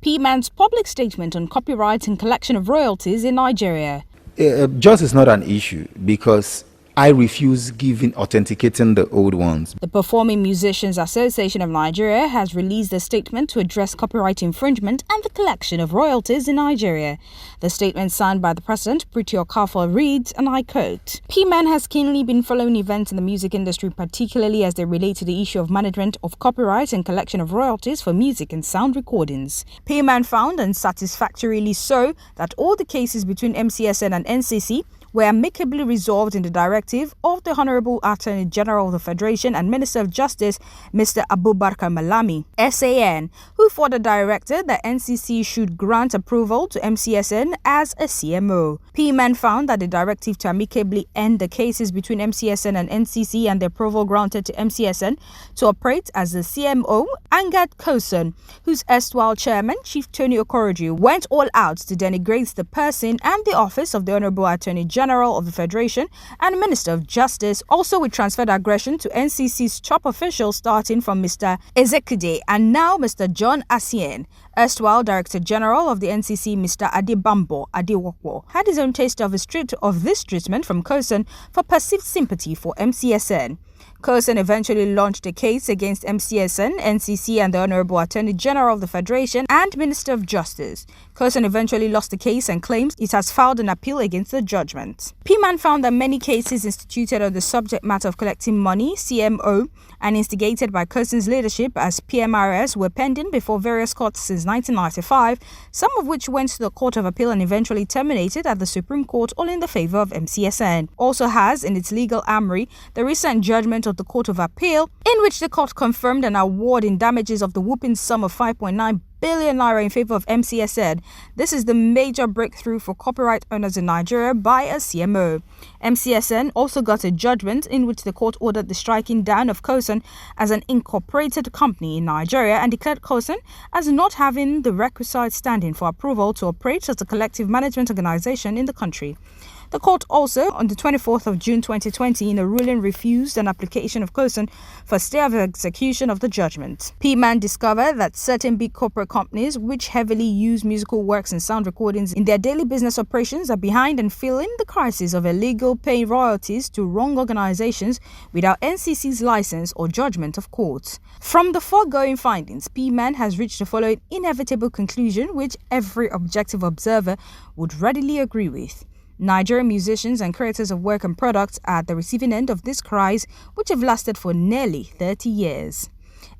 PMan's public statement on copyright and collection of royalties in Nigeria. Just is not an issue because I refuse authenticating the old ones. The Performing Musicians Association of Nigeria has released a statement to address copyright infringement and the collection of royalties in Nigeria. The statement signed by the president, Pretty Okafor, reads, and I quote, PMan has keenly been following events in the music industry, particularly as they relate to the issue of management of copyright and collection of royalties for music and sound recordings. PMan found, and satisfactorily so, that all the cases between MCSN and NCC were amicably resolved in the directive of the Honorable Attorney General of the Federation and Minister of Justice, Mr. Abubakar Malami, SAN, who further directed that NCC should grant approval to MCSN as a CMO. PMan found that the directive to amicably end the cases between MCSN and NCC and the approval granted to MCSN to operate as the CMO angered COSON, whose erstwhile chairman, Chief Tony Okoroji, went all out to denigrate the person and the office of the Honorable Attorney General of the Federation and Minister of Justice, also with transferred aggression to NCC's top officials starting from Mr. Ezekude and now Mr. John Asien. Erstwhile Director General of the NCC, Mr. Adebambo Adewokwo, had his own taste of this treatment from COSON for perceived sympathy for MCSN. COSON eventually launched a case against MCSN, NCC and the Honorable Attorney General of the Federation and Minister of Justice. COSON eventually lost the case and claims it has filed an appeal against the judgment. PMan found that many cases instituted on the subject matter of collecting money, CMO, and instigated by COSON's leadership as PMRS were pending before various courts since 1995, some of which went to the Court of Appeal and eventually terminated at the Supreme Court, all in the favor of MCSN. Also has in its legal armory the recent judgment of the Court of Appeal, in which the court confirmed an award in damages of the whooping sum of 5.9 billion naira in favor of MCSN. This is the major breakthrough for copyright owners in Nigeria by a CMO. MCSN also got a judgment in which the court ordered the striking down of COSON as an incorporated company in Nigeria and declared COSON as not having the requisite standing for approval to operate as a collective management organization in the country. The court also, on the 24th of June 2020, in a ruling refused an application of COSON for stay of execution of the judgment. PMan discovered that certain big corporate companies which heavily use musical works and sound recordings in their daily business operations are behind and feeling the crisis of illegal paying royalties to wrong organizations without NCC's license or judgment of courts. From the foregoing findings, PMan has reached the following inevitable conclusion which every objective observer would readily agree with. Nigerian musicians and creators of work and products are at the receiving end of these cries, which have lasted for nearly 30 years.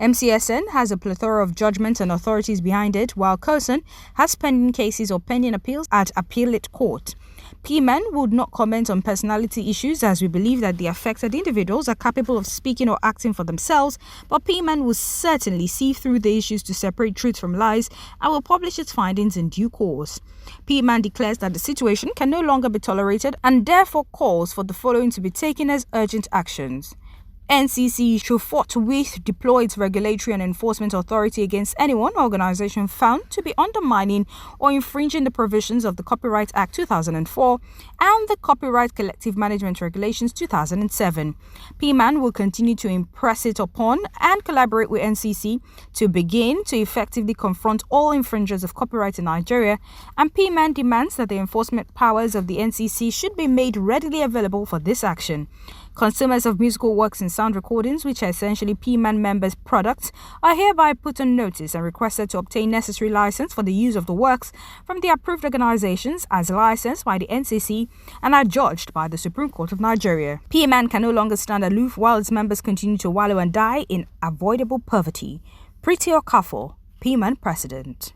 MCSN has a plethora of judgments and authorities behind it, while COSON has pending cases or pending appeals at appellate court. PMan would not comment on personality issues as we believe that the affected individuals are capable of speaking or acting for themselves, but PMan will certainly see through the issues to separate truth from lies and will publish its findings in due course. PMan declares that the situation can no longer be tolerated and therefore calls for the following to be taken as urgent actions. NCC should forthwith deploy its regulatory and enforcement authority against anyone or organization found to be undermining or infringing the provisions of the Copyright Act 2004 and the Copyright Collective Management Regulations 2007. PMan will continue to impress it upon and collaborate with NCC to begin to effectively confront all infringers of copyright in Nigeria, and PMan demands that the enforcement powers of the NCC should be made readily available for this action. Consumers of musical works and sound recordings, which are essentially PMan members' products, are hereby put on notice and requested to obtain necessary license for the use of the works from the approved organizations as licensed by the NCC and are judged by the Supreme Court of Nigeria. PMan can no longer stand aloof while its members continue to wallow and die in avoidable poverty. Pretty Okafor, PMan President.